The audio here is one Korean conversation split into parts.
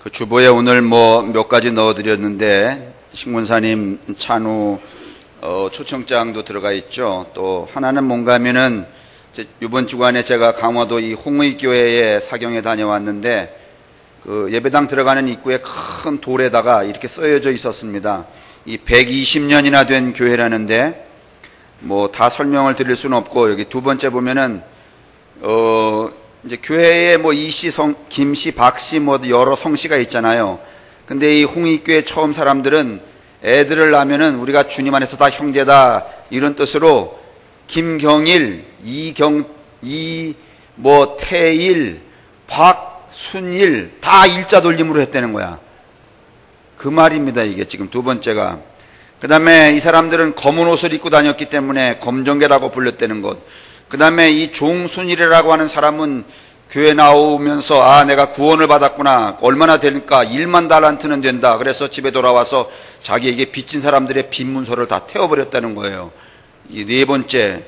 그 주보에 오늘 몇 가지 넣어드렸는데, 신군사님 찬우 초청장도 들어가 있죠. 또 하나는 뭔가 하면은, 이번 주간에 제가 강화도 이 홍의교회에 사경에 다녀왔는데, 그 예배당 들어가는 입구에 큰 돌에다가 이렇게 쓰여져 있었습니다. 이 120년이나 된 교회라는데, 다 설명을 드릴 수는 없고, 여기 두 번째 보면은, 이제 교회에 이씨, 김씨, 박씨, 여러 성씨가 있잖아요. 근데 이 홍익교회 처음 사람들은 애들을 낳으면은 우리가 주님 안에서 다 형제다, 이런 뜻으로 김경일, 태일, 박, 순일, 다 일자 돌림으로 했다는 거야. 그 말입니다, 이게 지금 두 번째가. 그 다음에 이 사람들은 검은 옷을 입고 다녔기 때문에 검정개라고 불렸다는 것. 그 다음에 이 종순일이라고 하는 사람은 교회 나오면서 내가 구원을 받았구나, 얼마나 되니까 1만 달란트는 된다. 그래서 집에 돌아와서 자기에게 빚진 사람들의 빚 문서를 다 태워버렸다는 거예요. 이 네 번째.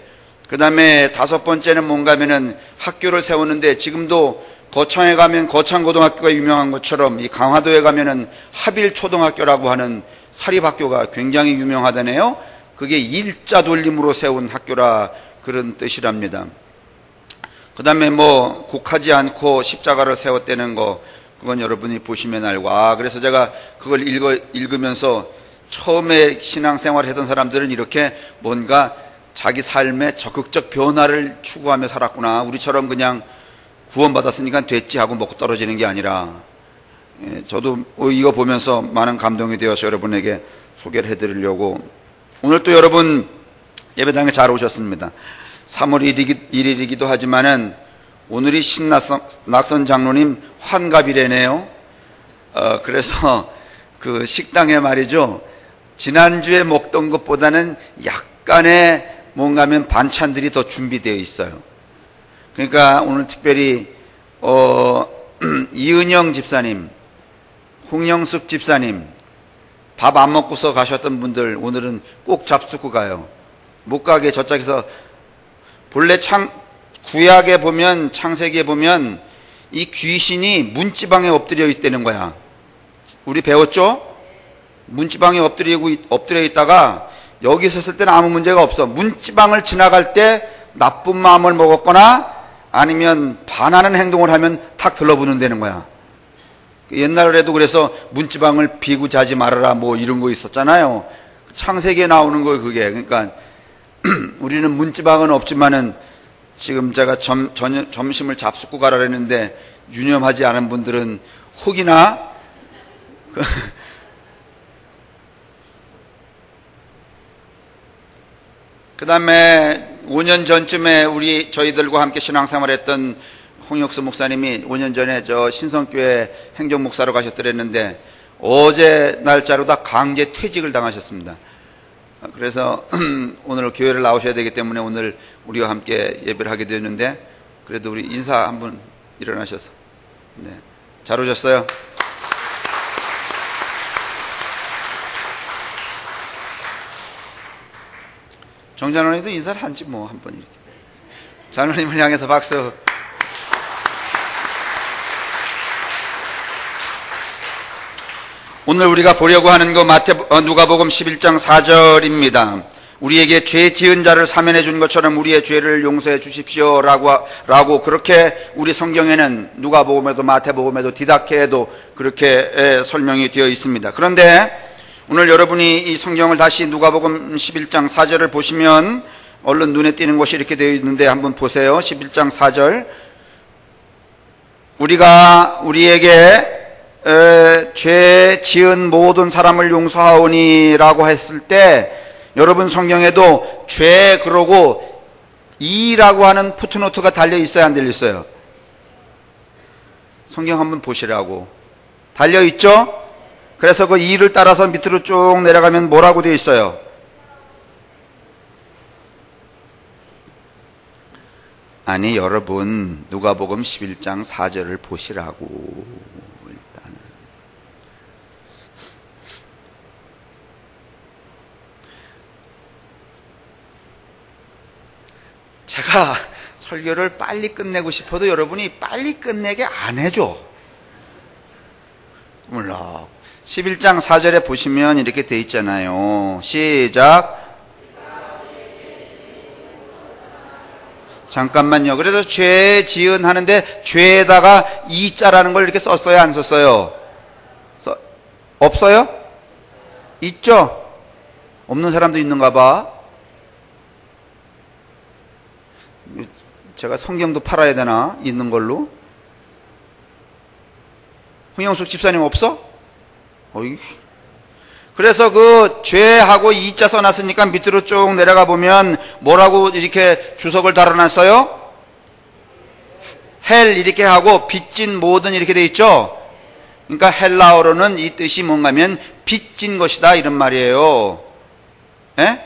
그 다음에 다섯 번째는 뭔가 하면은 학교를 세웠는데, 지금도 거창에 가면 거창고등학교가 유명한 것처럼 이 강화도에 가면은 하빌초등학교라고 하는 사립학교가 굉장히 유명하다네요. 그게 일자 돌림으로 세운 학교라 그런 뜻이랍니다. 그 다음에 곡하지 않고 십자가를 세웠다는 거, 그건 여러분이 보시면 알고, 그래서 제가 그걸 읽으면서 처음에 신앙생활 했던 사람들은 이렇게 뭔가 자기 삶에 적극적 변화를 추구하며 살았구나. 우리처럼 그냥 구원받았으니까 됐지 하고 먹고 떨어지는 게 아니라, 저도 이거 보면서 많은 감동이 되어서 여러분에게 소개를 해드리려고. 오늘 또 여러분 예배당에 잘 오셨습니다. 3월 1일이기도 하지만은 오늘이 신낙선 장로님 환갑이래네요. 그래서 그 식당에 말이죠, 지난주에 먹던 것보다는 약간의 뭔가 하면 반찬들이 더 준비되어 있어요. 그러니까 오늘 특별히 이은영 집사님, 홍영숙 집사님, 밥 안 먹고서 가셨던 분들 오늘은 꼭 잡수고 가요. 못 가게 저짝에서. 본래 구약에 보면, 창세기에 보면 이 귀신이 문지방에 엎드려 있다는 거야. 우리 배웠죠? 문지방에 엎드려 있다가 여기 있었을 때는 아무 문제가 없어. 문지방을 지나갈 때 나쁜 마음을 먹었거나 아니면 반하는 행동을 하면 탁 들러붙는다는 거야. 옛날에도 그래서 문지방을 비고 자지 말아라 이런 거 있었잖아요. 창세기에 나오는 거예요, 그게. 그러니까 우리는 문지방은 없지만은 지금 제가 점심을 잡숫고 가라 그랬는데 유념하지 않은 분들은 혹이나 그 다음에 5년 전쯤에 저희들과 함께 신앙생활했던 홍혁수 목사님이 5년 전에 신성교회 행정목사로 가셨더랬는데 어제 날짜로 다 강제 퇴직을 당하셨습니다. 그래서 오늘 교회를 나오셔야 되기 때문에 오늘 우리와 함께 예배를 하게 되었는데, 그래도 우리 인사 한번 일어나셔서. 네, 잘 오셨어요. 정장로님도 인사를 한지 한번 이렇게. 장로님을 향해서 박수. 오늘 우리가 보려고 하는 거 누가복음 11장 4절입니다. 우리에게 죄 지은 자를 사면해 준 것처럼 우리의 죄를 용서해 주십시오 라고 그렇게 우리 성경에는 누가복음에도 마태복음에도 디다케에도 그렇게 설명이 되어 있습니다. 그런데 오늘 여러분이 이 성경을 다시 누가복음 11장 4절을 보시면 얼른 눈에 띄는 것이 이렇게 되어 있는데 한번 보세요. 11장 4절. 우리가 우리에게 죄 지은 모든 사람을 용서하오니라고 했을 때 여러분 성경에도 죄 그러고 이라고 하는 푸트노트가 달려 있어야 안 달려 있어요? 성경 한번 보시라고. 달려 있죠? 그래서 그 이를 따라서 밑으로 쭉 내려가면 뭐라고 되어 있어요? 아니 여러분 누가복음 11장 4절을 보시라고. 제가 설교를 빨리 끝내고 싶어도 여러분이 빨리 끝내게 안 해줘. 몰라. 11장 4절에 보시면 이렇게 돼 있잖아요. 시작. 잠깐만요. 그래서 죄 지은 하는데 죄에다가 이자라는 걸 이렇게 썼어요? 안 썼어요? 없어요? 있죠? 없는 사람도 있는가 봐. 제가 성경도 팔아야 되나? 있는 걸로? 홍영숙 집사님 없어? 어이. 그래서 그 죄하고 이자 써놨으니까 밑으로 쭉 내려가 보면 뭐라고 이렇게 주석을 달아놨어요? 헬 이렇게 하고 빚진 모든 이렇게 돼 있죠? 그러니까 헬라어로는 이 뜻이 뭔가면 빚진 것이다 이런 말이에요. 예?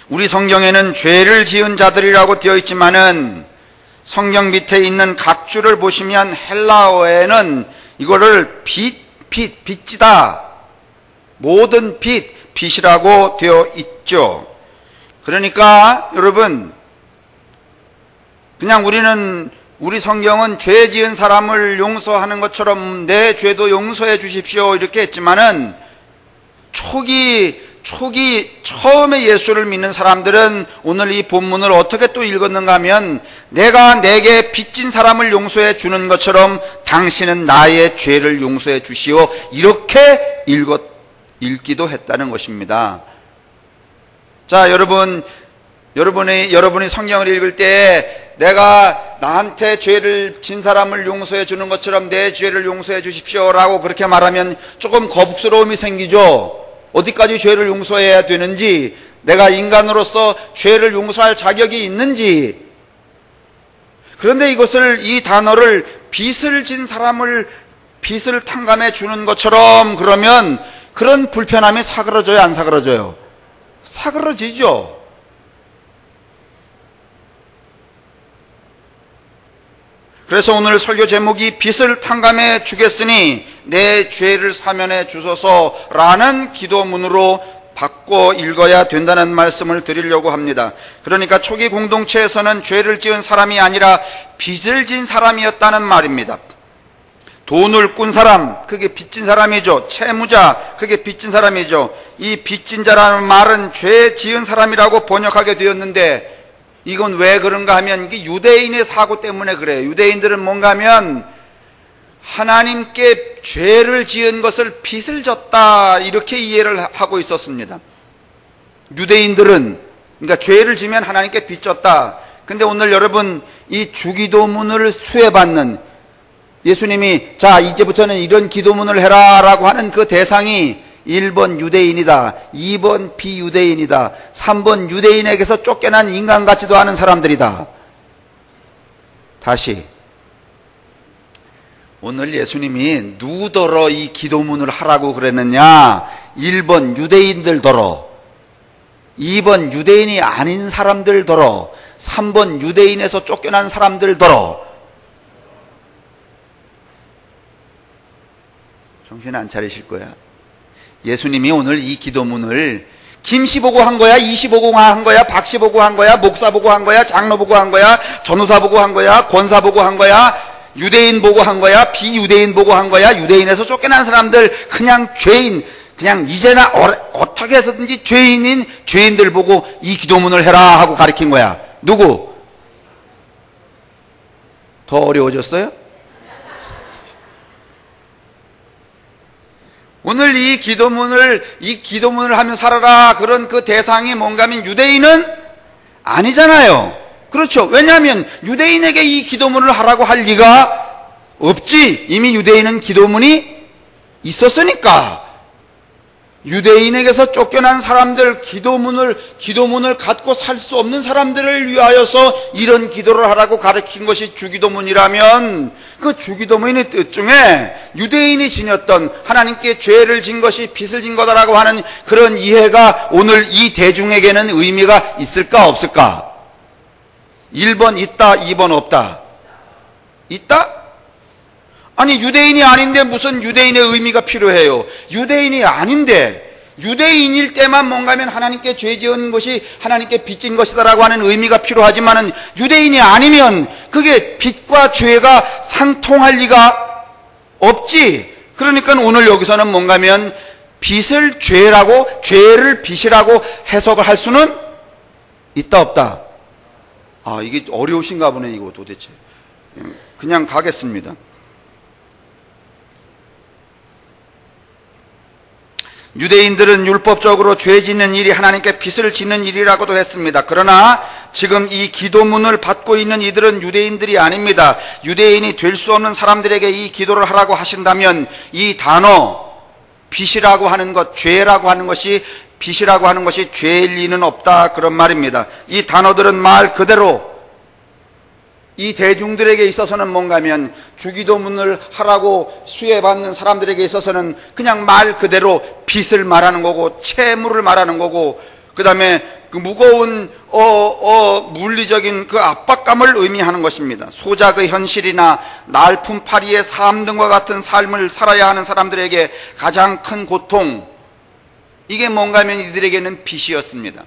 우리 성경에는 죄를 지은 자들이라고 되어 있지만은 성경 밑에 있는 각 줄을 보시면 헬라어에는 이거를 빚지다, 모든 빚이라고 되어 있죠. 그러니까 여러분, 그냥 우리 성경은 죄 지은 사람을 용서하는 것처럼 내 죄도 용서해 주십시오 이렇게 했지만은 처음에 예수를 믿는 사람들은 오늘 이 본문을 어떻게 또 읽었는가 하면 내가 내게 빚진 사람을 용서해 주는 것처럼 당신은 나의 죄를 용서해 주시오 이렇게 읽기도 했다는 것입니다. 자, 여러분이 성경을 읽을 때 내가 나한테 죄를 진 사람을 용서해 주는 것처럼 내 죄를 용서해 주십시오 라고 그렇게 말하면 조금 거북스러움이 생기죠. 어디까지 죄를 용서해야 되는지, 내가 인간으로서 죄를 용서할 자격이 있는지. 그런데 이 단어를 빚을 진 사람을 빚을 탕감해 주는 것처럼 그러면 그런 불편함이 사그러져요, 안 사그러져요? 사그러지죠. 그래서 오늘 설교 제목이 빚을 탕감해 주겠으니 내 죄를 사면해 주소서라는 기도문으로 바꿔 읽어야 된다는 말씀을 드리려고 합니다. 그러니까 초기 공동체에서는 죄를 지은 사람이 아니라 빚을 진 사람이었다는 말입니다. 돈을 꾼 사람, 그게 빚진 사람이죠. 채무자, 그게 빚진 사람이죠. 이 빚진 자라는 말은 죄 지은 사람이라고 번역하게 되었는데 이건 왜 그런가 하면 이게 유대인의 사고 때문에 그래요. 유대인들은 뭔가 하면 하나님께 죄를 지은 것을 빚을 졌다 이렇게 이해를 하고 있었습니다. 유대인들은 그러니까 죄를 지면 하나님께 빚 졌다. 근데 오늘 여러분 이 주기도문을 수혜받는 예수님이 자 이제부터는 이런 기도문을 해라 라고 하는 그 대상이 1번 유대인이다, 2번 비유대인이다, 3번 유대인에게서 쫓겨난 인간 같지도 않은 사람들이다. 다시 오늘 예수님이 누더러 이 기도문을 하라고 그랬느냐? 1번 유대인들더러, 2번 유대인이 아닌 사람들더러, 3번 유대인에서 쫓겨난 사람들더러. 정신 안 차리실 거야. 예수님이 오늘 이 기도문을 김씨 보고 한 거야, 이씨 보고 한 거야, 박씨 보고 한 거야, 목사 보고 한 거야, 장로 보고 한 거야, 전우사 보고 한 거야, 권사 보고 한 거야, 유대인 보고 한 거야, 비유대인 보고 한 거야, 유대인에서 쫓겨난 사람들, 그냥 죄인, 그냥 이제나 어떻게 해서든지 죄인인 죄인들 보고 이 기도문을 해라 하고 가르친 거야. 누구? 더 어려워졌어요? 오늘 이 기도문을 하며 살아라 그런 그 대상이 뭔가 하면 유대인은 아니잖아요. 그렇죠. 왜냐하면 유대인에게 이 기도문을 하라고 할 리가 없지. 이미 유대인은 기도문이 있었으니까. 유대인에게서 쫓겨난 사람들, 기도문을 갖고 살 수 없는 사람들을 위하여서 이런 기도를 하라고 가르친 것이 주기도문이라면 그 주기도문의 뜻 중에 유대인이 지녔던 하나님께 죄를 진 것이 빚을 진 거다라고 하는 그런 이해가 오늘 이 대중에게는 의미가 있을까 없을까? 1번 있다, 2번 없다. 있다? 아니 유대인이 아닌데 무슨 유대인의 의미가 필요해요. 유대인이 아닌데 유대인일 때만 뭔가면 하나님께 죄 지은 것이 하나님께 빚진 것이다라고 하는 의미가 필요하지만은 유대인이 아니면 그게 빚과 죄가 상통할 리가 없지. 그러니까 오늘 여기서는 뭔가면 빚을 죄라고, 죄를 빚이라고 해석을 할 수는 있다 없다. 아, 이게 어려우신가 보네 이거 도대체. 그냥 가겠습니다. 유대인들은 율법적으로 죄 짓는 일이 하나님께 빚을 짓는 일이라고도 했습니다. 그러나 지금 이 기도문을 받고 있는 이들은 유대인들이 아닙니다. 유대인이 될 수 없는 사람들에게 이 기도를 하라고 하신다면 이 단어 빚이라고 하는 것, 죄라고 하는 것이, 빚이라고 하는 것이 죄일 리는 없다, 그런 말입니다. 이 단어들은 말 그대로 이 대중들에게 있어서는 뭔가면 주기도문을 하라고 수혜받는 사람들에게 있어서는 그냥 말 그대로 빚을 말하는 거고 채무를 말하는 거고, 그 다음에 그 무거운 물리적인 그 압박감을 의미하는 것입니다. 소작의 현실이나 날품팔이의 삶 등과 같은 삶을 살아야 하는 사람들에게 가장 큰 고통, 이게 뭔가면 이들에게는 빚이었습니다.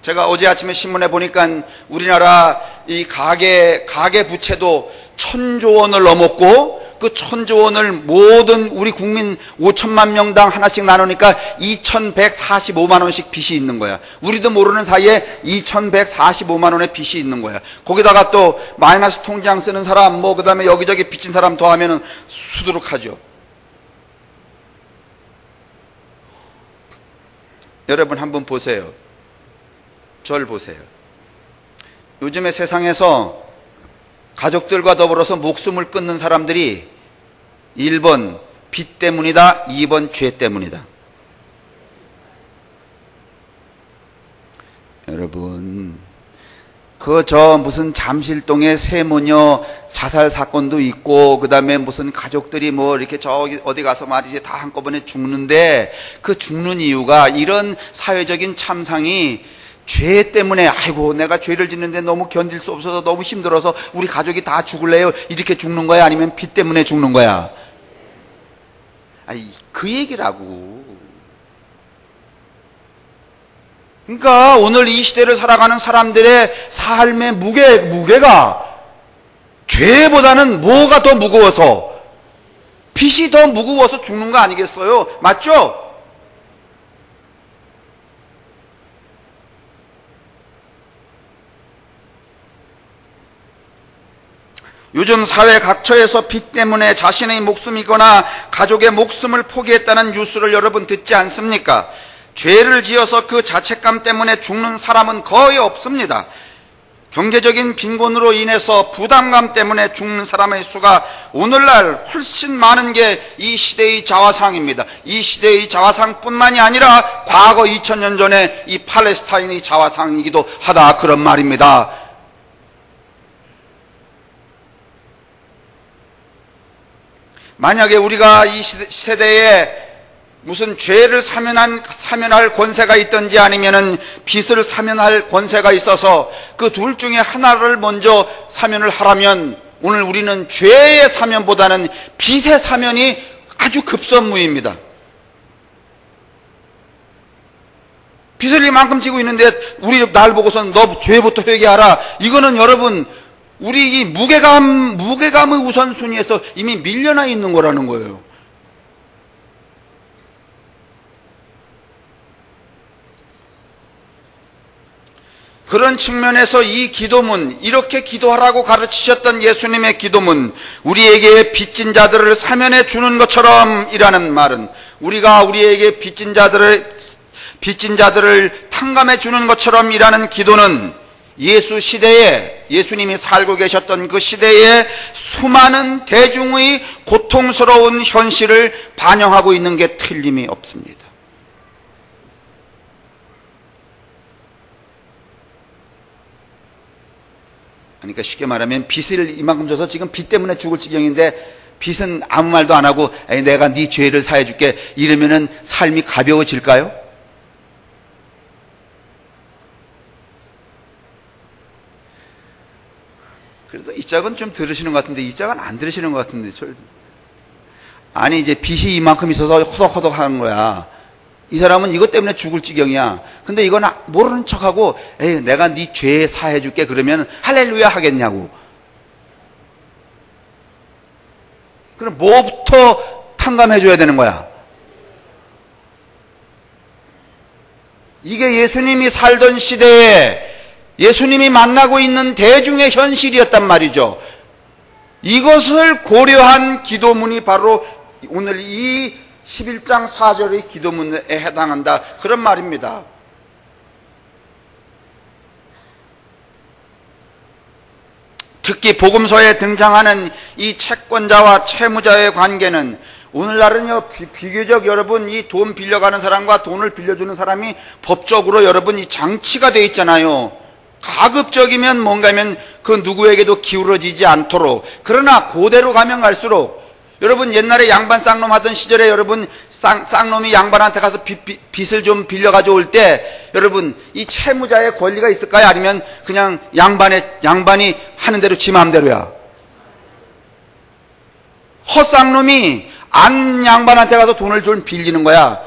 제가 어제 아침에 신문에 보니까 우리나라 이 가계 부채도 1,000조 원을 넘었고, 그 1,000조 원을 모든 우리 국민 5천만 명당 하나씩 나누니까 2,145만 원씩 빚이 있는 거야. 우리도 모르는 사이에 2,145만 원의 빚이 있는 거야. 거기다가 또 마이너스 통장 쓰는 사람, 그 다음에 여기저기 빚진 사람 더하면은 수두룩하죠. 여러분 한번 보세요. 절 보세요. 요즘에 세상에서 가족들과 더불어서 목숨을 끊는 사람들이 1번 빚 때문이다, 2번 죄 때문이다. 여러분, 무슨 잠실동의 세모녀 자살 사건도 있고, 그 다음에 무슨 가족들이 이렇게 저기 어디 가서 말이지 다 한꺼번에 죽는데, 그 죽는 이유가 이런 사회적인 참상이 죄 때문에, 아이고 내가 죄를 짓는데 너무 견딜 수 없어서 너무 힘들어서 우리 가족이 다 죽을래요, 이렇게 죽는 거야? 아니면 빚 때문에 죽는 거야? 아니, 그 얘기라고. 그러니까 오늘 이 시대를 살아가는 사람들의 삶의 무게가 죄보다는 뭐가 더 무거워서, 빚이 더 무거워서 죽는 거 아니겠어요? 맞죠? 요즘 사회 각처에서 빚 때문에 자신의 목숨이거나 가족의 목숨을 포기했다는 뉴스를 여러분 듣지 않습니까? 죄를 지어서 그 자책감 때문에 죽는 사람은 거의 없습니다. 경제적인 빈곤으로 인해서 부담감 때문에 죽는 사람의 수가 오늘날 훨씬 많은 게 이 시대의 자화상입니다. 이 시대의 자화상뿐만이 아니라 과거 2000년 전에 이 팔레스타인의 자화상이기도 하다, 그런 말입니다. 만약에 우리가 이 세대에 무슨 죄를 사면할 권세가 있든지 아니면은 빚을 사면할 권세가 있어서 그 둘 중에 하나를 먼저 사면을 하라면, 오늘 우리는 죄의 사면보다는 빚의 사면이 아주 급선무입니다. 빚을 이만큼 지고 있는데 우리 날 보고서는 너 죄부터 회개하라, 이거는 여러분 우리 이 무게감의 우선순위에서 이미 밀려나 있는 거라는 거예요. 그런 측면에서 이 기도문, 이렇게 기도하라고 가르치셨던 예수님의 기도문, 우리에게 빚진 자들을 사면해 주는 것처럼 이라는 말은, 우리가 우리에게 빚진 자들을 탕감해 주는 것처럼 이라는 기도는 예수 시대에, 예수님이 살고 계셨던 그 시대에 수많은 대중의 고통스러운 현실을 반영하고 있는 게 틀림이 없습니다. 그러니까 쉽게 말하면 빚을 이만큼 줘서 지금 빚 때문에 죽을 지경인데, 빚은 아무 말도 안 하고 내가 네 죄를 사해 줄게 이러면은 삶이 가벼워질까요? 그래도 이 짝은 좀 들으시는 것 같은데 이 짝은 안 들으시는 것 같은데, 아니 이제 빚이 이만큼 있어서 허덕허덕 하는 거야. 이 사람은 이것 때문에 죽을 지경이야. 근데 이건 모르는 척하고 에이 내가 네 죄 사해 줄게 그러면 할렐루야 하겠냐고. 그럼 뭐부터 탕감해 줘야 되는 거야? 이게 예수님이 살던 시대에 예수님이 만나고 있는 대중의 현실이었단 말이죠. 이것을 고려한 기도문이 바로 오늘 이 11장 4절의 기도문에 해당한다. 그런 말입니다. 특히 복음서에 등장하는 이 채권자와 채무자의 관계는 오늘날은요, 비교적 여러분 이 돈 빌려가는 사람과 돈을 빌려주는 사람이 법적으로 여러분 이 장치가 되어 있잖아요. 가급적이면 뭔가면 그 누구에게도 기울어지지 않도록. 그러나 고대로 가면 갈수록 여러분 옛날에 양반 쌍놈 하던 시절에 여러분 쌍놈이 양반한테 가서 빚을 좀 빌려가지고 올 때 여러분 이 채무자의 권리가 있을까요? 아니면 그냥 양반이 하는 대로 지 마음대로야? 헛쌍놈이 안 양반한테 가서 돈을 좀 빌리는 거야.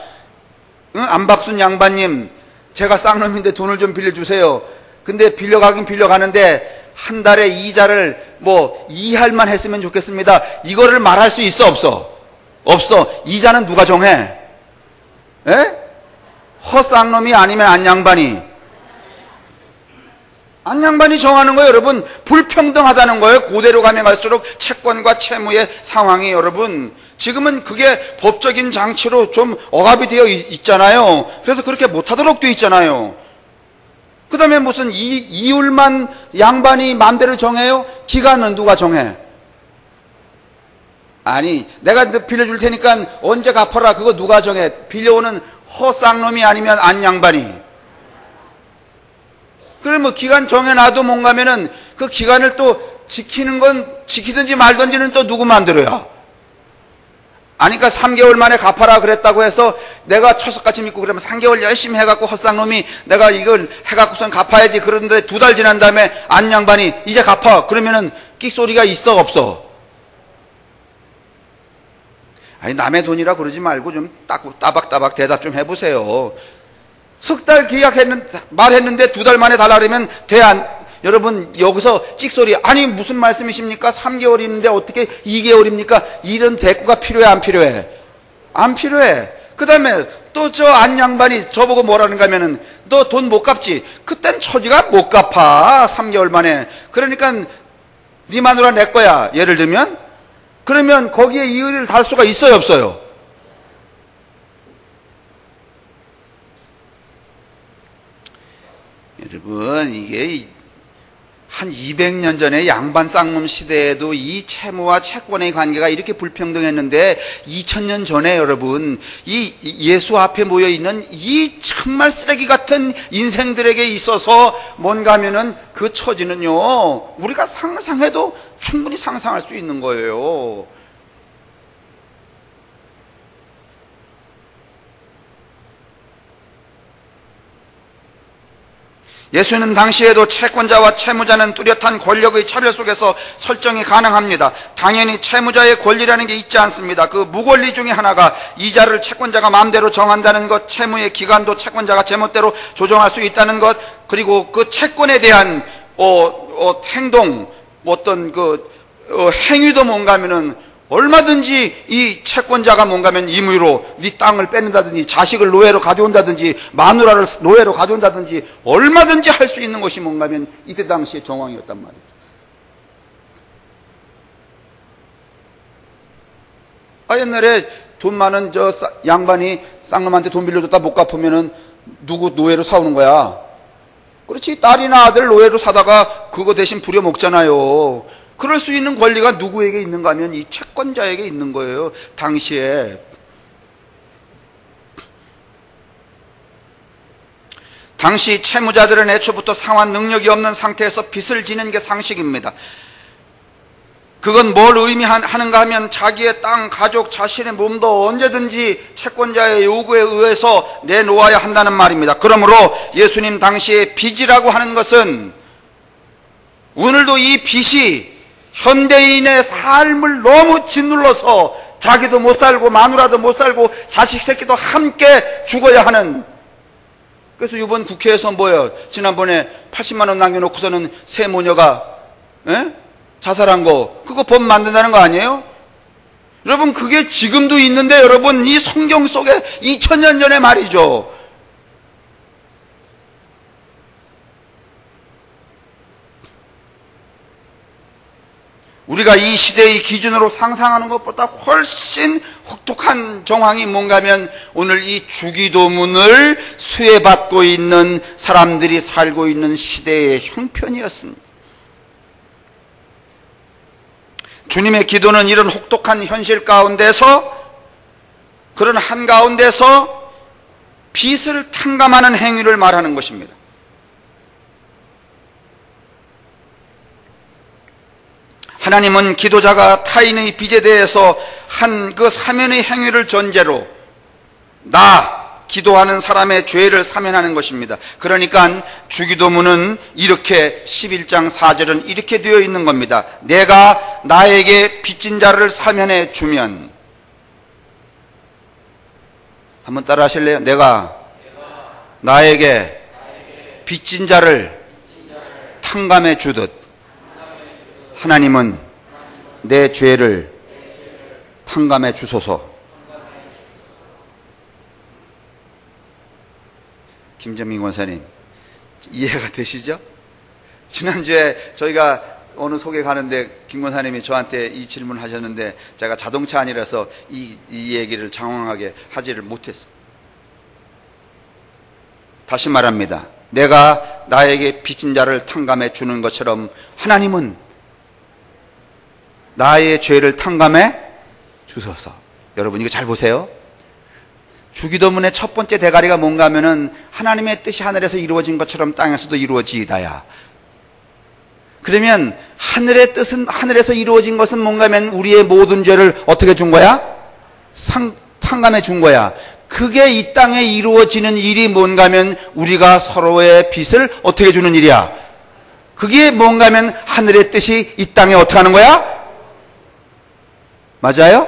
응? 안박순 양반님, 제가 쌍놈인데 돈을 좀 빌려주세요. 근데 빌려가긴 빌려가는데 한 달에 이자를 뭐 2할만 했으면 좋겠습니다. 이거를 말할 수 있어 없어? 없어. 이자는 누가 정해? 에? 헛쌍놈이 아니면 안양반이? 안양반이 정하는 거예요. 여러분 불평등하다는 거예요. 고대로 가면 갈수록 채권과 채무의 상황이 여러분 지금은 그게 법적인 장치로 좀 억압이 되어 있잖아요. 그래서 그렇게 못하도록 되어 있잖아요. 그 다음에 무슨 이율만 양반이 마음대로 정해요? 기간은 누가 정해? 아니 내가 빌려줄 테니까 언제 갚아라. 그거 누가 정해? 빌려오는 허쌍놈이 아니면 안 양반이? 그럼 뭐 기간 정해놔도 뭔가면은 그 기간을 또 지키는 건 지키든지 말든지는 또 누구 마음대로야? 아니까 3개월 만에 갚아라 그랬다고 해서 내가 처석같이 믿고 그러면 3개월 열심히 해갖고 헛쌍놈이 내가 이걸 해갖고선 갚아야지. 그런데 2달 지난 다음에 안 양반이 이제 갚아. 그러면은 끽소리가 있어 없어? 아니 남의 돈이라 그러지 말고 좀 따박따박 대답 좀 해보세요. 석 달 말했는데 2달 만에 달라 그러면 돼 안? 여러분 여기서 찍소리 아니 무슨 말씀이십니까? 3개월이는데 어떻게 2개월입니까? 이런 대꾸가 필요해 안 필요해? 안 필요해. 그 다음에 또 저 안 양반이 저보고 뭐라는가 하면은 너 돈 못 갚지? 그땐 처지가 못 갚아 3개월 만에. 그러니까 네 마누라 내 거야 예를 들면. 그러면 거기에 이의를 달 수가 있어요 없어요? 여러분 이게 한 200년 전에 양반 쌍놈 시대에도 이 채무와 채권의 관계가 이렇게 불평등했는데 2000년 전에 여러분 이 예수 앞에 모여있는 이 정말 쓰레기 같은 인생들에게 있어서 뭔가 하면은 그 처지는요 우리가 상상해도 충분히 상상할 수 있는 거예요. 예수님 당시에도 채권자와 채무자는 뚜렷한 권력의 차별 속에서 설정이 가능합니다. 당연히 채무자의 권리라는 게 있지 않습니다. 그 무권리 중에 하나가 이자를 채권자가 마음대로 정한다는 것, 채무의 기간도 채권자가 제멋대로 조정할 수 있다는 것, 그리고 그 채권에 대한 행동, 어떤 행위도 뭔가 하면은 얼마든지 이 채권자가 뭔가면 임의로 네 땅을 뺏는다든지 자식을 노예로 가져온다든지 마누라를 노예로 가져온다든지 얼마든지 할 수 있는 것이 뭔가면 이때 당시의 정황이었단 말이죠. 옛날에 돈 많은 저 양반이 쌍놈한테 돈 빌려줬다 못 갚으면은 누구 노예로 사오는 거야? 그렇지. 딸이나 아들 노예로 사다가 그거 대신 부려먹잖아요. 그럴 수 있는 권리가 누구에게 있는가 하면 이 채권자에게 있는 거예요. 당시에. 당시 채무자들은 애초부터 상환 능력이 없는 상태에서 빚을 지는 게 상식입니다. 그건 뭘 의미하는가 하면 자기의 땅, 가족, 자신의 몸도 언제든지 채권자의 요구에 의해서 내놓아야 한다는 말입니다. 그러므로 예수님 당시에 빚이라고 하는 것은 오늘도 이 빚이 현대인의 삶을 너무 짓눌러서 자기도 못 살고 마누라도 못 살고 자식 새끼도 함께 죽어야 하는. 그래서 이번 국회에서 뭐예요? 지난번에 80만 원 남겨놓고서는 새 모녀가 자살한 거, 그거 법 만든다는 거 아니에요? 여러분, 그게 지금도 있는데, 여러분, 이 성경 속에 2000년 전의 말이죠. 우리가 이 시대의 기준으로 상상하는 것보다 훨씬 혹독한 정황이 뭔가 하면 오늘 이 주기도문을 수혜받고 있는 사람들이 살고 있는 시대의 형편이었습니다. 주님의 기도는 이런 혹독한 현실 가운데서, 그런 한가운데서 빚을 탕감하는 행위를 말하는 것입니다. 하나님은 기도자가 타인의 빚에 대해서 한 그 사면의 행위를 전제로 기도하는 사람의 죄를 사면하는 것입니다. 그러니까 주기도문은 이렇게 11장 4절은 이렇게 되어 있는 겁니다. 내가 나에게 빚진 자를 사면해 주면, 한번 따라 하실래요? 내가 나에게 빚진 자를 탕감해 주듯 하나님은 내 죄를 탕감해 주소서. 김정민 권사님, 이해가 되시죠? 지난주에 저희가 어느 소개 가는데 김 권사님이 저한테 이 질문을 하셨는데 제가 자동차 아니라서 이 얘기를 장황하게 하지를 못했어요. 다시 말합니다. 내가 나에게 빚진 자를 탕감해 주는 것처럼 하나님은 나의 죄를 탕감해 주소서. 여러분, 이거 잘 보세요. 주기도문의 첫 번째 대가리가 뭔가 하면은 하나님의 뜻이 하늘에서 이루어진 것처럼 땅에서도 이루어지이다야. 그러면 하늘의 뜻은, 하늘에서 이루어진 것은 뭔가 하면 우리의 모든 죄를 어떻게 준 거야? 탕감해 준 거야. 그게 이 땅에 이루어지는 일이 뭔가 하면 우리가 서로의 빚을 어떻게 주는 일이야? 그게 뭔가 하면 하늘의 뜻이 이 땅에 어떻게 하는 거야? 맞아요?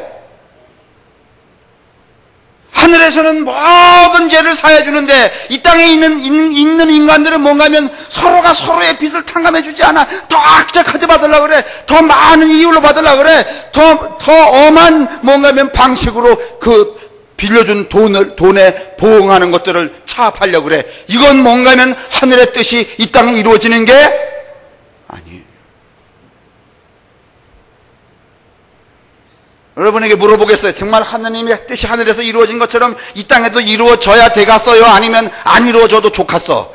하늘에서는 모든 죄를 사해 주는데 이 땅에 있는 인간들은 뭔가 하면 서로가 서로의 빚을 탕감해 주지 않아. 더 악적하게 받으려고 그래. 더 많은 이유로 받으려고 그래. 더 엄한 뭔가 하면 방식으로 그 빌려준 돈에 보응하는 것들을 차압하려고 그래. 이건 뭔가 하면 하늘의 뜻이 이 땅에 이루어지는 게 아니에요. 여러분에게 물어보겠어요. 정말 하나님의 뜻이 하늘에서 이루어진 것처럼 이 땅에도 이루어져야 되겠어요? 아니면 안 이루어져도 좋겠어?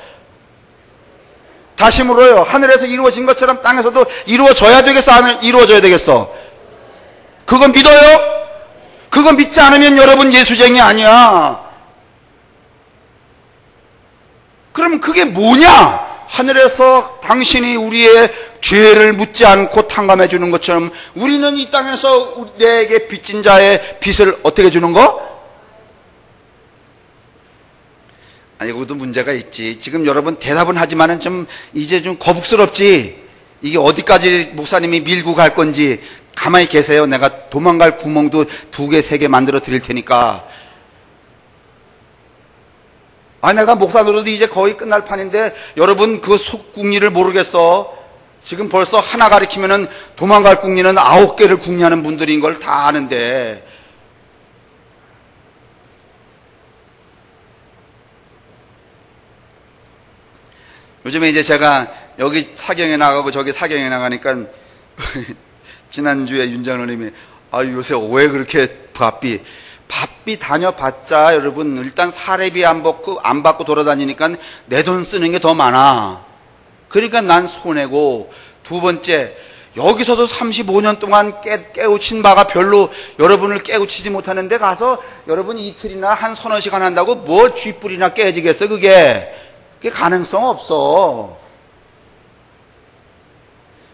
다시 물어요. 하늘에서 이루어진 것처럼 땅에서도 이루어져야 되겠어? 안 이루어져야 되겠어? 그건 믿어요? 그건 믿지 않으면 여러분 예수쟁이 아니야. 그럼 그게 뭐냐? 하늘에서 당신이 우리의 죄를 묻지 않고 탕감해 주는 것처럼 우리는 이 땅에서 내게 빚진 자의 빚을 어떻게 주는 거? 아니, 그것도 문제가 있지. 지금 여러분 대답은 하지만은 이제 좀 거북스럽지. 이게 어디까지 목사님이 밀고 갈 건지 가만히 계세요. 내가 도망갈 구멍도 2개, 3개 만들어 드릴 테니까. 내가 목사 노릇도 이제 거의 끝날 판인데 여러분 그 속궁리를 모르겠어. 지금 벌써 하나 가리키면은 도망갈 궁리는 9개를 궁리하는 분들인 걸 다 아는데. 요즘에 이제 제가 여기 사경에 나가고 저기 사경에 나가니까 지난주에 윤 장로님이 요새 왜 그렇게 바삐 다녀봤자 여러분 일단 사례비 안 받고 돌아다니니까 내 돈 쓰는 게 더 많아. 그러니까 난 손해고, 두 번째 여기서도 35년 동안 깨우친 바가 별로 여러분을 깨우치지 못하는데 가서 여러분 이틀이나 한 서너 시간 한다고 뭐 쥐뿔이나 깨지겠어? 그게 가능성 없어.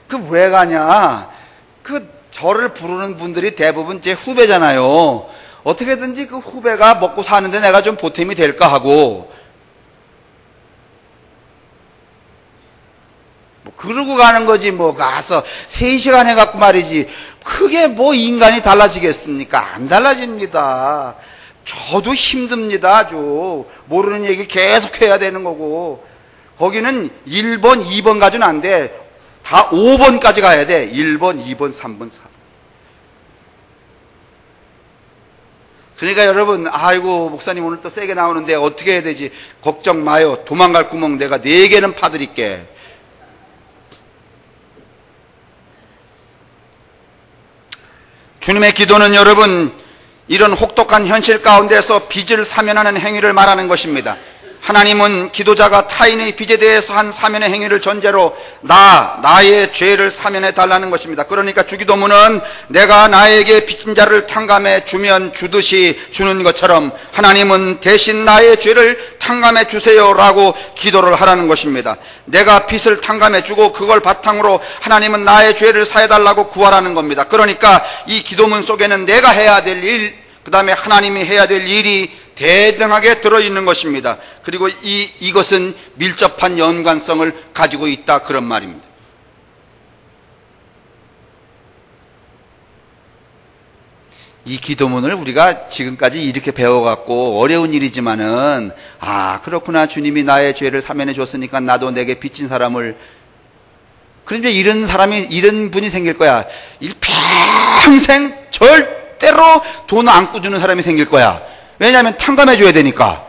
그 왜 가냐? 저를 부르는 분들이 대부분 제 후배잖아요. 어떻게든지 그 후배가 먹고 사는데 내가 좀 보탬이 될까 하고. 그러고 가는 거지. 뭐 가서 3시간 해갖고 말이지. 그게 뭐 인간이 달라지겠습니까? 안 달라집니다. 저도 힘듭니다. 아주 모르는 얘기 계속 해야 되는 거고, 거기는 1번 2번 가지고는 안 돼. 다 5번까지 가야 돼. 1번 2번 3번 4번. 그러니까 여러분, 아이고 목사님 오늘 또 세게 나오는데 어떻게 해야 되지? 걱정 마요. 도망갈 구멍 내가 4개는 파드릴게. 주님의 기도는 여러분, 이런 혹독한 현실 가운데서 빚을 사면하는 행위를 말하는 것입니다. 하나님은 기도자가 타인의 빚에 대해서 한 사면의 행위를 전제로 나의 죄를 사면해 달라는 것입니다. 그러니까 주기도문은 내가 나에게 빚진 자를 탕감해 주면 주듯이 주는 것처럼 하나님은 대신 나의 죄를 탕감해 주세요라고 기도를 하라는 것입니다. 내가 빚을 탕감해 주고 그걸 바탕으로 하나님은 나의 죄를 사해 달라고 구하라는 겁니다. 그러니까 이 기도문 속에는 내가 해야 될 일, 그 다음에 하나님이 해야 될 일이 대등하게 들어있는 것입니다. 그리고 이것은 밀접한 연관성을 가지고 있다, 그런 말입니다. 이 기도문을 우리가 지금까지 이렇게 배워갖고 어려운 일이지만은, 아, 그렇구나. 주님이 나의 죄를 사면해 줬으니까 나도 내게 빚진 사람을, 그러면 이런 분이 생길 거야. 일평생 절대로 돈 안 꾸주는 사람이 생길 거야. 왜냐하면 탕감해줘야 되니까.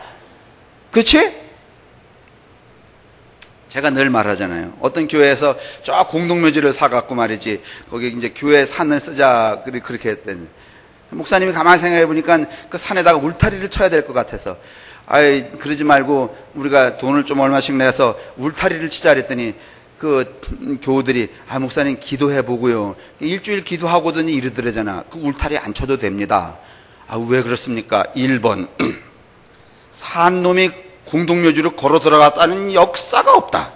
그렇지? 제가 늘 말하잖아요. 어떤 교회에서 저 공동묘지를 사갖고 말이지, 거기 이제 교회 산을 쓰자, 그렇게 했더니, 목사님이 가만히 생각해 보니까 그 산에다가 울타리를 쳐야 될 것 같아서, 아이, 그러지 말고 우리가 돈을 좀 얼마씩 내서 울타리를 치자 그랬더니, 그 교우들이, 아, 목사님 기도해 보고요. 일주일 기도하고더니 이러더라잖아. 그 울타리 안 쳐도 됩니다. 아, 왜 그렇습니까? 1번, 산 놈이 공동묘지로 걸어 들어갔다는 역사가 없다.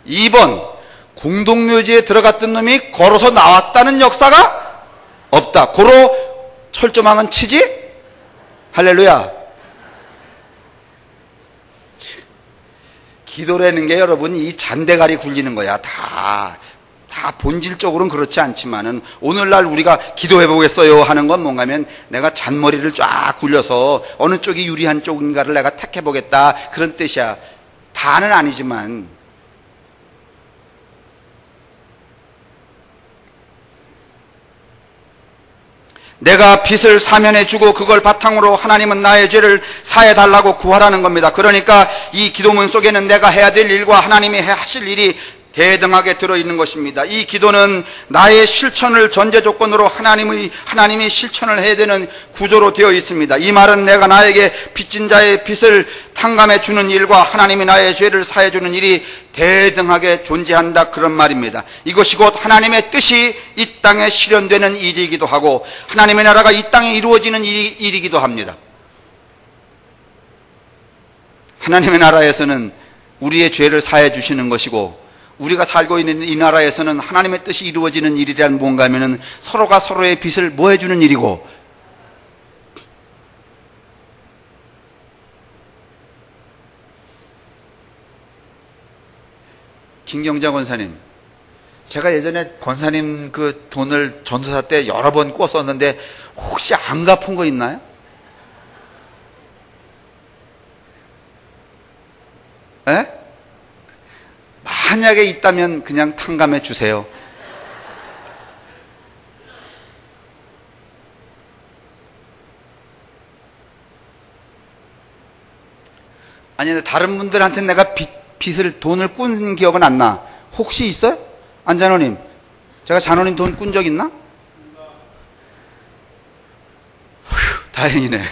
2번, 공동묘지에 들어갔던 놈이 걸어서 나왔다는 역사가 없다. 고로 철조망은 치지? 할렐루야. 기도라는 게 여러분, 이 잔대가리 굴리는 거야. 다 본질적으로는 그렇지 않지만은, 오늘날 우리가 기도해 보겠어요 하는 건 뭔가 하면 내가 잔머리를 쫙 굴려서 어느 쪽이 유리한 쪽인가를 내가 택해 보겠다, 그런 뜻이야. 다는 아니지만, 내가 빚을 사면해 주고 그걸 바탕으로 하나님은 나의 죄를 사해 달라고 구하라는 겁니다. 그러니까 이 기도문 속에는 내가 해야 될 일과 하나님이 하실 일이 대등하게 들어있는 것입니다. 이 기도는 나의 실천을 전제 조건으로 하나님이 실천을 해야 되는 구조로 되어 있습니다. 이 말은 내가 나에게 빚진 자의 빚을 탕감해 주는 일과 하나님이 나의 죄를 사해 주는 일이 대등하게 존재한다, 그런 말입니다. 이것이 곧 하나님의 뜻이 이 땅에 실현되는 일이기도 하고 하나님의 나라가 이 땅에 이루어지는 일이기도 합니다. 하나님의 나라에서는 우리의 죄를 사해 주시는 것이고, 우리가 살고 있는 이 나라에서는 하나님의 뜻이 이루어지는 일이란 뭔가 하면은 서로가 서로의 빚을 뭐 해주는 일이고, 김경자 권사님, 제가 예전에 권사님 그 돈을 전도사 때 여러 번 꿨었는데 혹시 안 갚은 거 있나요? 에? 만약에 있다면 그냥 탕감해 주세요. 아니, 다른 분들한테 내가 돈을 꾼 기억은 안 나. 혹시 있어요? 안잔호님, 제가 잔호님 돈 꾼 적 있나? 휴, 다행이네.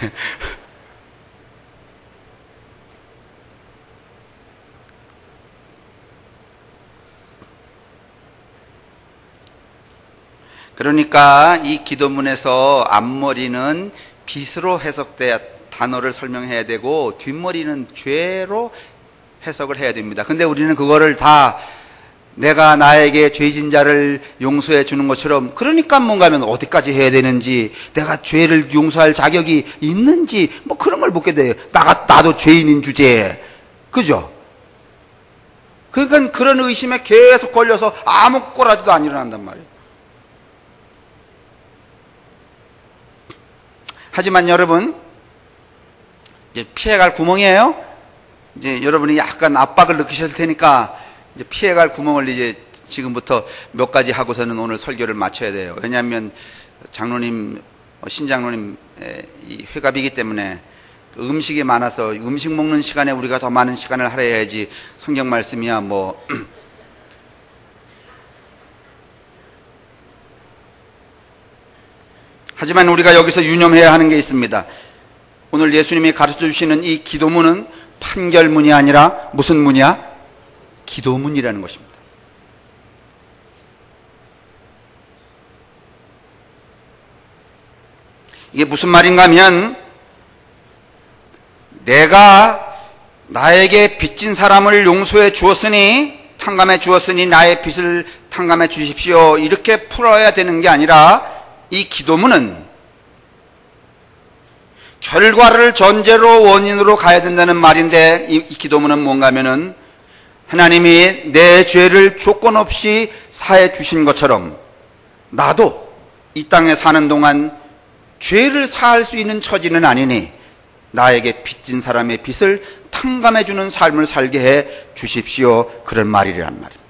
그러니까 이 기도문에서 앞머리는 빚으로 해석돼야, 단어를 설명해야 되고 뒷머리는 죄로 해석을 해야 됩니다. 근데 우리는 그거를 다 내가 나에게 죄진 자를 용서해 주는 것처럼, 그러니까 뭔가 하면 어디까지 해야 되는지, 내가 죄를 용서할 자격이 있는지 뭐 그런 걸 묻게 돼요. 나도 죄인인 주제에. 그죠? 그러니까 그런 의심에 계속 걸려서 아무 꼬라지도 안 일어난단 말이에요. 하지만 여러분, 이제 피해갈 구멍이에요. 이제 여러분이 약간 압박을 느끼실 테니까 이제 피해갈 구멍을 이제 지금부터 몇 가지 하고서는 오늘 설교를 마쳐야 돼요. 왜냐하면 장로님, 신장로님 이 회갑이기 때문에 음식이 많아서 음식 먹는 시간에 우리가 더 많은 시간을 할애해야지 성경 말씀이야 뭐 하지만 우리가 여기서 유념해야 하는 게 있습니다. 오늘 예수님이 가르쳐 주시는 이 기도문은 판결문이 아니라 무슨 문이야? 기도문이라는 것입니다. 이게 무슨 말인가 하면 내가 나에게 빚진 사람을 용서해 주었으니 탕감해 주었으니 나의 빚을 탕감해 주십시오. 이렇게 풀어야 되는 게 아니라 이 기도문은 결과를 전제로 원인으로 가야 된다는 말인데 이 기도문은 뭔가 하면은 하나님이 내 죄를 조건 없이 사해 주신 것처럼 나도 이 땅에 사는 동안 죄를 사할 수 있는 처지는 아니니 나에게 빚진 사람의 빚을 탕감해 주는 삶을 살게 해 주십시오. 그런 말이란 말입니다.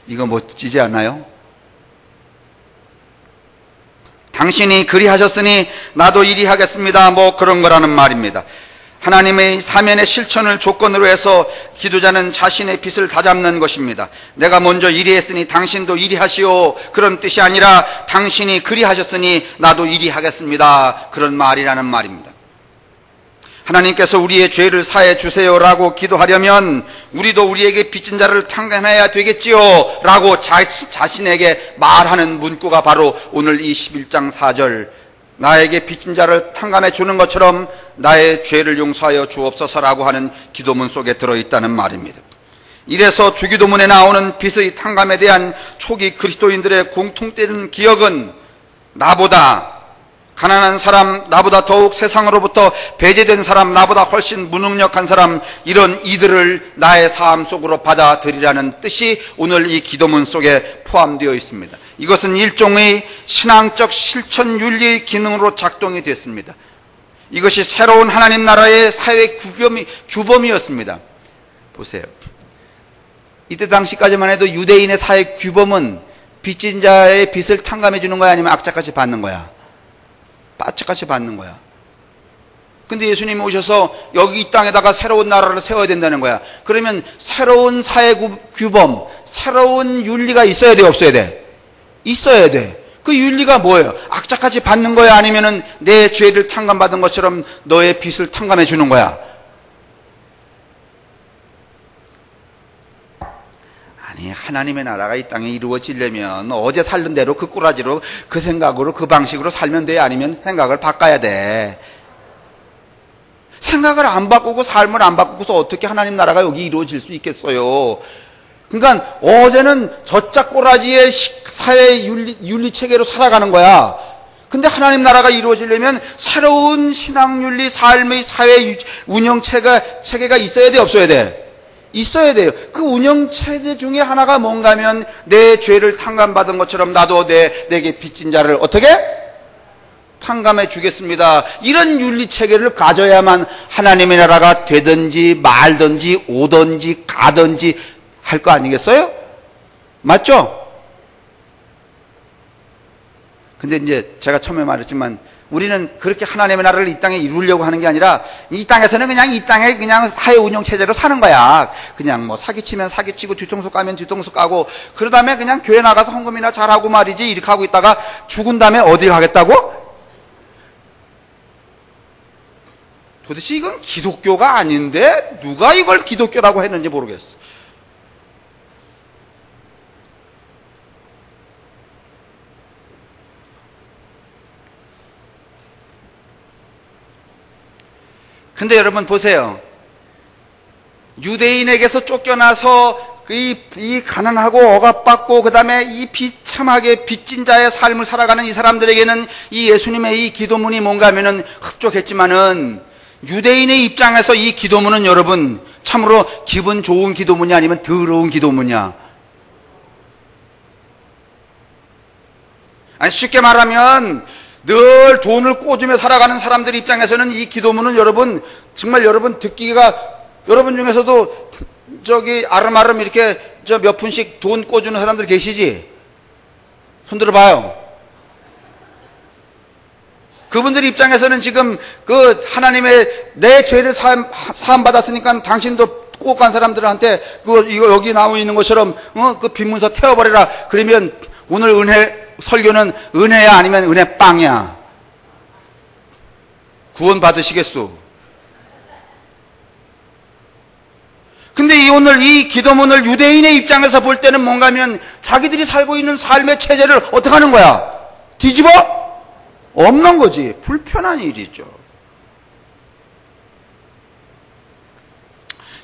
이거 멋지지 않아요? 당신이 그리 하셨으니 나도 이리 하겠습니다. 뭐 그런 거라는 말입니다. 하나님의 사면의 실천을 조건으로 해서 기도자는 자신의 빚을 다잡는 것입니다. 내가 먼저 이리 했으니 당신도 이리 하시오. 그런 뜻이 아니라 당신이 그리 하셨으니 나도 이리 하겠습니다. 그런 말이라는 말입니다. 하나님께서 우리의 죄를 사해 주세요라고 기도하려면 우리도 우리에게 빚진 자를 탕감해야 되겠지요 라고 자신에게 말하는 문구가 바로 오늘 이 11장 4절 나에게 빚진 자를 탕감해 주는 것처럼 나의 죄를 용서하여 주옵소서라고 하는 기도문 속에 들어있다는 말입니다. 이래서 주기도문에 나오는 빚의 탕감에 대한 초기 그리스도인들의 공통되는 기억은 나보다 가난한 사람, 나보다 더욱 세상으로부터 배제된 사람, 나보다 훨씬 무능력한 사람, 이런 이들을 나의 삶 속으로 받아들이라는 뜻이 오늘 이 기도문 속에 포함되어 있습니다. 이것은 일종의 신앙적 실천 윤리 기능으로 작동이 됐습니다. 이것이 새로운 하나님 나라의 사회 규범이었습니다. 보세요. 이때 당시까지만 해도 유대인의 사회 규범은 빚진 자의 빚을 탕감해 주는 거야, 아니면 악착같이 받는 거야? 바짝같이 받는 거야. 근데 예수님이 오셔서 여기 이 땅에다가 새로운 나라를 세워야 된다는 거야. 그러면 새로운 사회 규범, 새로운 윤리가 있어야 돼, 없어야 돼? 있어야 돼. 그 윤리가 뭐예요? 악착같이 받는 거야, 아니면은 내 죄를 탕감받은 것처럼 너의 빚을 탕감해 주는 거야? 아니, 하나님의 나라가 이 땅에 이루어지려면 어제 살던 대로 그 꼬라지로 그 생각으로 그 방식으로 살면 돼? 아니면 생각을 바꿔야 돼? 생각을 안 바꾸고 삶을 안 바꾸고서 어떻게 하나님 나라가 여기 이루어질 수 있겠어요? 그러니까 어제는 저짝 꼬라지의 사회 윤리 체계로 살아가는 거야. 근데 하나님 나라가 이루어지려면 새로운 신앙 윤리, 삶의 사회 운영 체계가 있어야 돼, 없어야 돼? 있어야 돼요. 그 운영 체제 중에 하나가 뭔가 하면 내 죄를 탕감받은 것처럼 나도 내게 빚진 자를 어떻게? 탕감해 주겠습니다. 이런 윤리 체계를 가져야만 하나님의 나라가 되든지 말든지 오든지 가든지 할 거 아니겠어요? 맞죠? 근데 이제 제가 처음에 말했지만 우리는 그렇게 하나님의 나라를 이 땅에 이루려고 하는 게 아니라 이 땅에서는 그냥 이 땅에 그냥 사회 운영 체제로 사는 거야. 그냥 뭐 사기치면 사기치고 뒤통수 까면 뒤통수 까고 그러 다음에 그냥 교회 나가서 헌금이나 잘하고 말이지 이렇게 하고 있다가 죽은 다음에 어디 가겠다고? 도대체 이건 기독교가 아닌데 누가 이걸 기독교라고 했는지 모르겠어. 근데 여러분 보세요. 유대인에게서 쫓겨나서 이 가난하고 억압받고 그 다음에 이 비참하게 빚진 자의 삶을 살아가는 이 사람들에게는 이 예수님의 이 기도문이 뭔가 하면은 흡족했지만은 유대인의 입장에서 이 기도문은 여러분 참으로 기분 좋은 기도문이 아니면 더러운 기도문이야. 아니 쉽게 말하면 늘 돈을 꽂으며 살아가는 사람들 입장에서는 이 기도문은 여러분 정말 여러분 듣기가 여러분 중에서도 저기 아름아름 이렇게 저 몇 푼씩 돈 꽂주는 사람들 계시지? 손 들어봐요. 그분들 입장에서는 지금 그 하나님의 내 죄를 사함 받았으니까 당신도 꼭 간 사람들한테 이거 여기 나와 있는 것처럼 그 빈문서 태워버려라. 그러면 오늘 설교는 은혜야 아니면 은혜빵이야? 구원 받으시겠소? 근데 오늘 이 기도문을 유대인의 입장에서 볼 때는 뭔가 하면 자기들이 살고 있는 삶의 체제를 어떻게 하는 거야? 뒤집어? 없는 거지. 불편한 일이죠.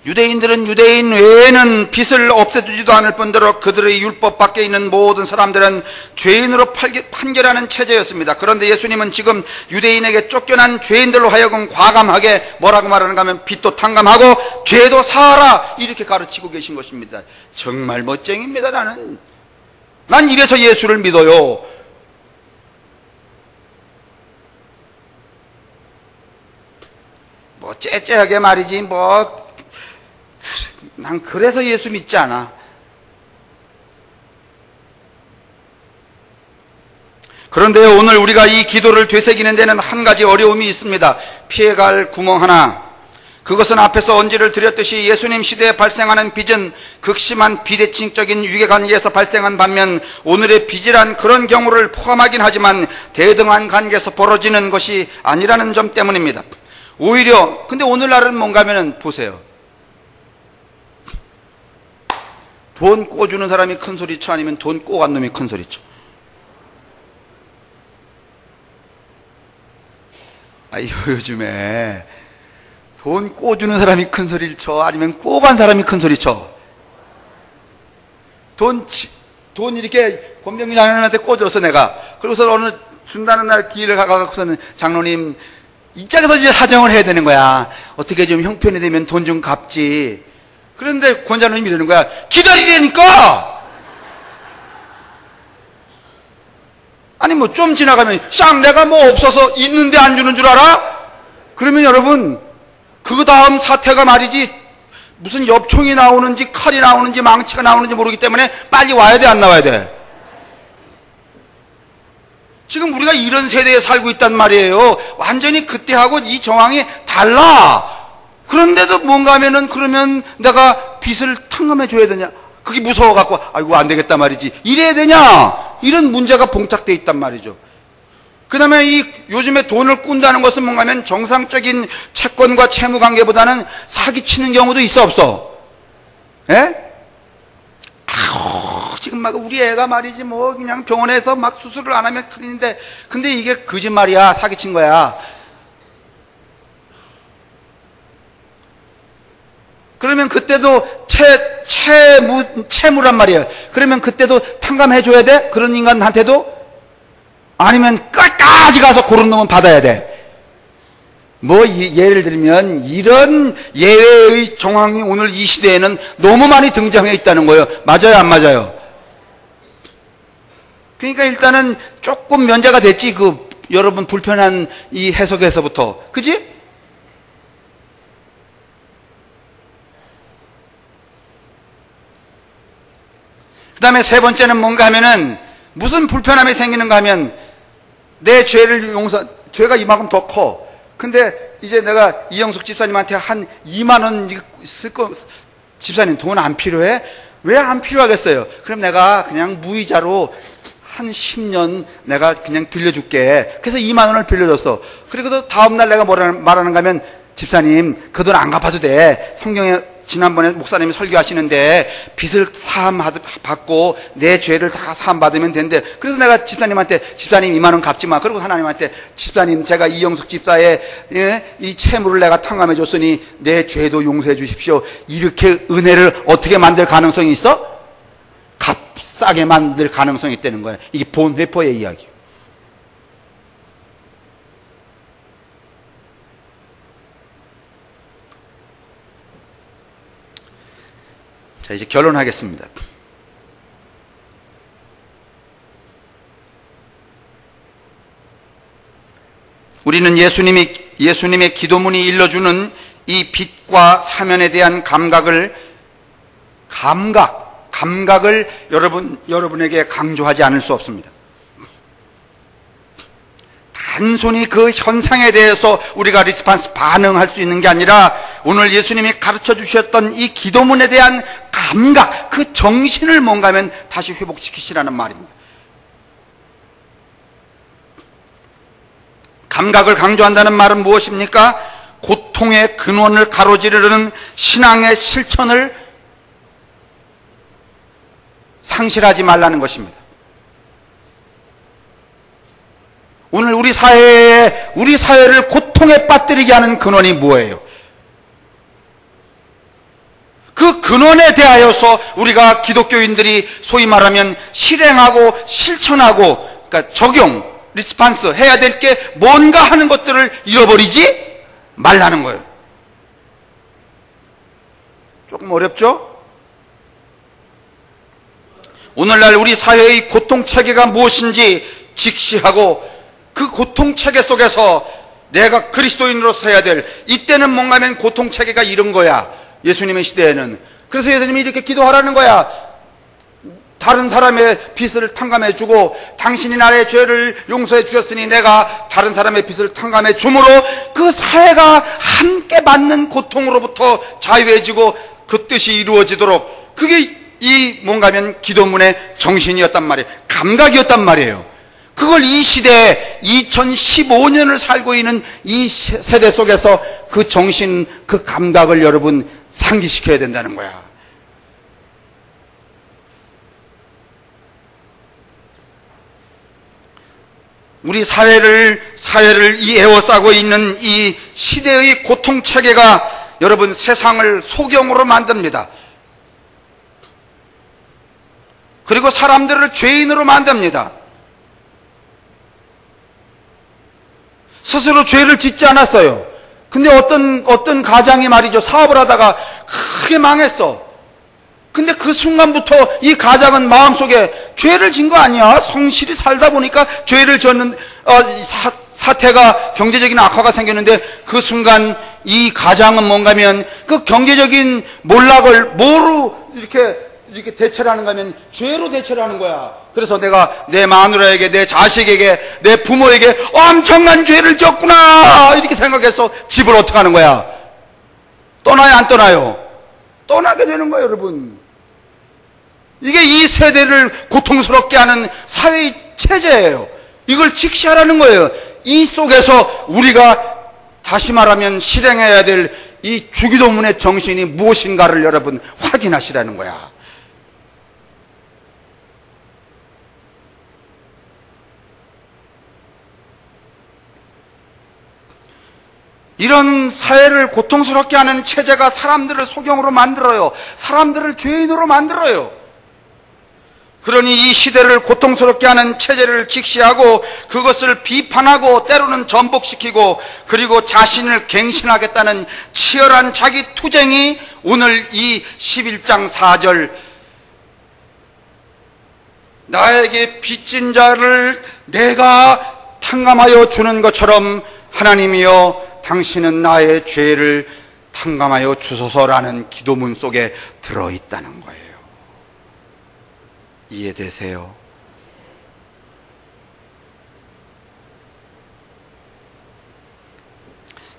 유대인들은 유대인 외에는 빚을 없애주지도 않을 뿐더러 그들의 율법 밖에 있는 모든 사람들은 죄인으로 판결하는 체제였습니다. 그런데 예수님은 지금 유대인에게 쫓겨난 죄인들로 하여금 과감하게 뭐라고 말하는가 하면 빚도 탕감하고 죄도 사하라 이렇게 가르치고 계신 것입니다. 정말 멋쟁입니다. 난 이래서 예수를 믿어요. 뭐 째째하게 말이지 난 그래서 예수 믿지 않아. 그런데 오늘 우리가 이 기도를 되새기는 데는 한 가지 어려움이 있습니다. 피해갈 구멍 하나. 그것은 앞에서 언지를 드렸듯이 예수님 시대에 발생하는 빚은 극심한 비대칭적인 유괴관계에서 발생한 반면 오늘의 빚이란 그런 경우를 포함하긴 하지만 대등한 관계에서 벌어지는 것이 아니라는 점 때문입니다. 오히려 근데 오늘날은 뭔가 하면은 보세요. 돈 꿔주는 사람이 큰 소리쳐 아니면 돈 꿔간 놈이 큰 소리쳐? 요즘에 돈 꿔주는 사람이 큰 소리를 쳐 아니면 꿔간 사람이 큰 소리쳐? 돈 이렇게 권병규 장로님한테 꿔줘서 내가 그러고서 어느 준다는 날 기회를 가갖고서는 장로님 입장에서 이제 사정을 해야 되는 거야. 어떻게 좀 형편이 되면 돈 좀 갚지. 그런데 권장님이 이러는 거야. 기다리라니까! 아니 뭐 좀 지나가면 내가 뭐 없어서 있는데 안 주는 줄 알아? 그러면 여러분 그 다음 사태가 말이지 무슨 엽총이 나오는지 칼이 나오는지 망치가 나오는지 모르기 때문에 빨리 와야 돼 안 나와야 돼? 지금 우리가 이런 세대에 살고 있단 말이에요. 완전히 그때하고 이 정황이 달라. 그런데도 뭔가 하면은 그러면 내가 빚을 탕감해 줘야 되냐? 그게 무서워갖고 아이고 안 되겠다 말이지. 이래야 되냐? 이런 문제가 봉착돼 있단 말이죠. 그 다음에 요즘에 돈을 꾼다는 것은 뭔가 하면 정상적인 채권과 채무 관계보다는 사기치는 경우도 있어 없어? 예? 지금 막 우리 애가 말이지 뭐 그냥 병원에서 막 수술을 안 하면 큰일인데 근데 이게 거짓말이야. 사기친 거야. 그러면 그때도 채무란 말이에요. 그러면 그때도 탕감해줘야 돼? 그런 인간한테도? 아니면 끝까지 가서 고른 놈은 받아야 돼? 예를 들면 이런 예외의 정황이 오늘 이 시대에는 너무 많이 등장해 있다는 거예요. 맞아요? 안 맞아요? 그러니까 일단은 조금 면제가 됐지. 여러분 불편한 이 해석에서부터. 그지? 그 다음에 세 번째는 뭔가 하면은 무슨 불편함이 생기는가 하면 내 죄가 이만큼 더 커. 근데 이제 내가 이영숙 집사님한테 한 2만 원 집사님 돈 안 필요해? 왜 안 필요하겠어요? 그럼 내가 그냥 무이자로 한 10년 내가 그냥 빌려줄게. 그래서 2만 원을 빌려줬어. 그리고 다음날 내가 뭐라 말하는가 하면 집사님 그 돈 안 갚아도 돼. 성경에 지난번에 목사님이 설교하시는데 빚을 사함받고 내 죄를 다 사함받으면 된대. 그래서 내가 집사님한테 집사님 2만 원 갚지 마. 그리고 하나님한테 집사님 제가 이영숙 집사의 이 채무를 내가 탕감해 줬으니 내 죄도 용서해 주십시오. 이렇게 은혜를 어떻게 만들 가능성이 있어? 값싸게 만들 가능성이 있다는 거예요. 이게 본회포의 이야기예요. 자, 이제 결론하겠습니다. 우리는 예수님의 기도문이 일러주는 이 빛과 사면에 대한 감각을 여러분에게 강조하지 않을 수 없습니다. 단순히 그 현상에 대해서 우리가 리스판스 반응할 수 있는 게 아니라 오늘 예수님이 가르쳐 주셨던 이 기도문에 대한 감각, 그 정신을 뭔가 하면 다시 회복시키시라는 말입니다. 감각을 강조한다는 말은 무엇입니까? 고통의 근원을 가로지르는 신앙의 실천을 상실하지 말라는 것입니다. 오늘 우리 사회를 고통에 빠뜨리게 하는 근원이 뭐예요? 그 근원에 대하여서 우리가 기독교인들이 소위 말하면 실행하고 실천하고, 그러니까 적용, 리스판스 해야 될 게 뭔가 하는 것들을 잃어버리지 말라는 거예요. 조금 어렵죠? 오늘날 우리 사회의 고통체계가 무엇인지 직시하고 그 고통체계 속에서 내가 그리스도인으로서 해야 될, 이때는 뭔가 하면 고통체계가 이런 거야. 예수님의 시대에는. 그래서 예수님이 이렇게 기도하라는 거야. 다른 사람의 빚을 탕감해 주고 당신이 나의 죄를 용서해 주셨으니 내가 다른 사람의 빚을 탕감해 줌으로 그 사회가 함께 받는 고통으로부터 자유해지고 그 뜻이 이루어지도록, 그게 이 뭔가 하면 기도문의 정신이었단 말이에요. 감각이었단 말이에요. 그걸 이 시대에 2015년을 살고 있는 이 세대 속에서 그 정신, 그 감각을 여러분 상기시켜야 된다는 거야. 우리 사회를 에워싸고 있는 이 시대의 고통체계가 여러분 세상을 소경으로 만듭니다. 그리고 사람들을 죄인으로 만듭니다. 스스로 죄를 짓지 않았어요. 근데 어떤 가장이 말이죠, 사업을 하다가 크게 망했어. 근데 그 순간부터 이 가장은 마음속에 죄를 진 거 아니야. 성실히 살다 보니까 죄를 졌는 사태가, 경제적인 악화가 생겼는데 그 순간 이 가장은 뭔가면 그 경제적인 몰락을 뭐로 이렇게 대처를 하는가 하면 죄로 대처를 하는 거야. 그래서 내가 내 마누라에게, 내 자식에게, 내 부모에게 엄청난 죄를 졌구나 이렇게 생각해서 집을 어떻게 하는 거야? 떠나요, 안 떠나요? 떠나게 되는 거예요, 여러분. 이게 이 세대를 고통스럽게 하는 사회의 체제예요. 이걸 직시하라는 거예요. 이 속에서 우리가 다시 말하면 실행해야 될 이 주기도문의 정신이 무엇인가를 여러분 확인하시라는 거야. 이런 사회를 고통스럽게 하는 체제가 사람들을 소경으로 만들어요. 사람들을 죄인으로 만들어요. 그러니 이 시대를 고통스럽게 하는 체제를 직시하고 그것을 비판하고 때로는 전복시키고 그리고 자신을 갱신하겠다는 치열한 자기 투쟁이 오늘 이 11장 4절, 나에게 빚진 자를 내가 탕감하여 주는 것처럼 하나님이여 당신은 나의 죄를 탕감하여 주소서라는 기도문 속에 들어있다는 거예요. 이해되세요?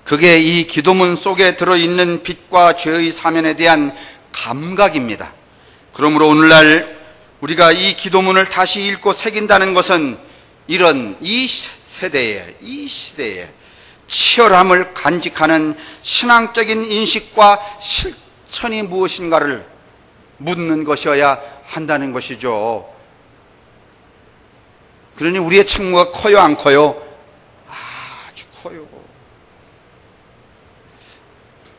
그게 이 기도문 속에 들어있는 빛과 죄의 사면에 대한 감각입니다. 그러므로 오늘날 우리가 이 기도문을 다시 읽고 새긴다는 것은 이런 이 세대에, 이 시대에 치열함을 간직하는 신앙적인 인식과 천이 무엇인가를 묻는 것이어야 한다는 것이죠. 그러니 우리의 책무가 커요, 안 커요? 아주 커요.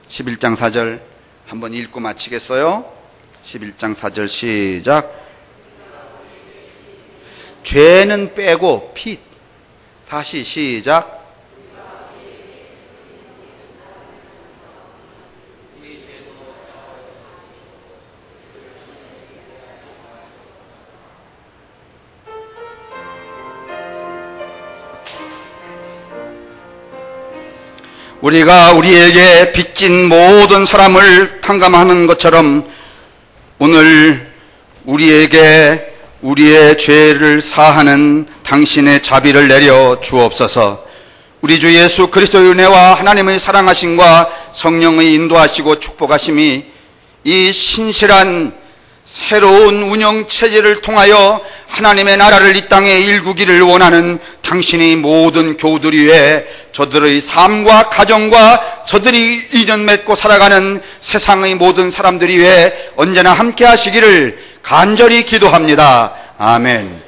11장 4절 한번 읽고 마치겠어요? 11장 4절 시작. 죄는 빼고 핏. 다시 시작. 우리가 우리에게 빚진 모든 사람을 탕감하는 것처럼 오늘 우리에게 우리의 죄를 사하는 당신의 자비를 내려 주옵소서. 우리 주 예수 그리스도의 은혜와 하나님의 사랑하심과 성령의 인도하시고 축복하심이 이 신실한 새로운 운영체제를 통하여 하나님의 나라를 이 땅에 일구기를 원하는 당신의 모든 교우들 위해 저들의 삶과 가정과 저들이 이전 맺고 살아가는 세상의 모든 사람들이 위해 언제나 함께 하시기를 간절히 기도합니다. 아멘.